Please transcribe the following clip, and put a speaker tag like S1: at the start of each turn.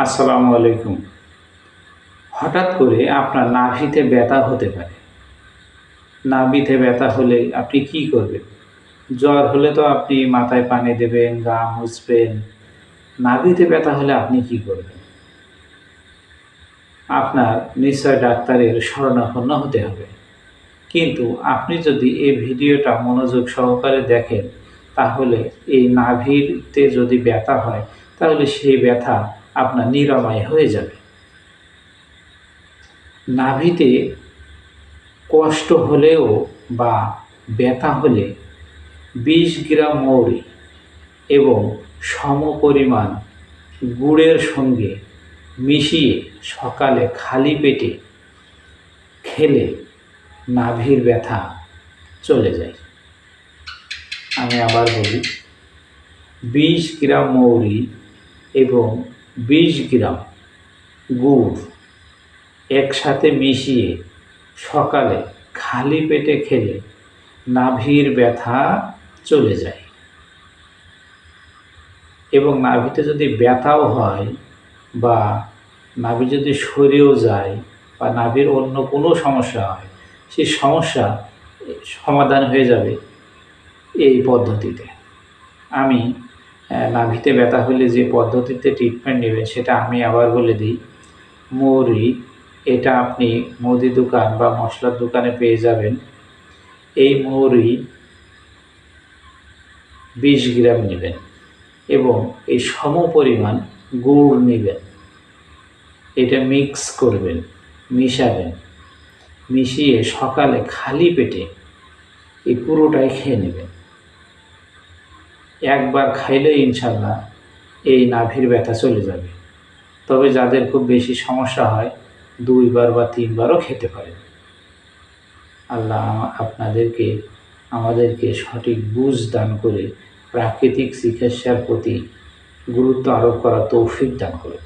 S1: আসসালামু আলাইকুম। হঠাৎ করে আপনার নাভিতে ব্যথা হতে পারে। নাভিতে ব্যথা হলে আপনি কি করবেন? জ্বর হলে তো আপনি মাথায় পানি দেবেন, গা মুছবেন। নাভিতে ব্যথা হলে আপনি কি করবেন? আপনার নিশ্চয় ডাক্তারের শরণাপন্ন হতে হবে। কিন্তু আপনি যদি এই ভিডিওটা মনোযোগ সহকারে দেখেন, তাহলে এই নাভিতে যদি ব্যথা হয়, তাহলে সেই ব্যথা আপনার নিরাময় হয়ে যাবে। নাভিতে কষ্ট হলেও বা ব্যথা হলে ২০ গ্রাম মৌরি এবং সমপরিমাণ গুড়ের সঙ্গে মিশিয়ে সকালে খালি পেটে খেলে নাভির ব্যথা চলে যায়। আমি আবার বলি, ২০ গ্রাম মৌরি এবং ২০ গ্রাম গুড় একসাথে মিশিয়ে সকালে খালি পেটে খেলে নাভির ব্যথা চলে যায়। এবং নাভিতে যদি ব্যথাও হয় বা নাভি যদি সরেও যায় বা নাভির অন্য কোনো সমস্যা হয়, সেই সমস্যা সমাধান হয়ে যাবে এই পদ্ধতিতে। আমি নাভিতে ব্যথা হলে যে পদ্ধতিতে ট্রিটমেন্ট নেবেন সেটা আমি আবার বলে দিই। মৌরি, এটা আপনি মুদি দোকান বা মশলার দোকানে পেয়ে যাবেন। এই মৌরি ২০ গ্রাম নেবেন এবং এই সমপরিমাণ গুড় নেবেন। এটা মিক্স করবেন, মিশাবেন, মিশিয়ে সকালে খালি পেটে এই পুরোটাই খেয়ে নেবেন। একবার খাইলে ইনশাল্লাহ এই নাভির ব্যথা চলে যাবে। তবে যাদের খুব বেশি সমস্যা হয় ২ বার বা ৩ বারও খেতে পারেন। আল্লাহ আমাদেরকে সঠিক বুঝ দান করে প্রাকৃতিক চিকিৎসার প্রতি গুরুত্ব আরোপ করার তৌফিক দান করুন।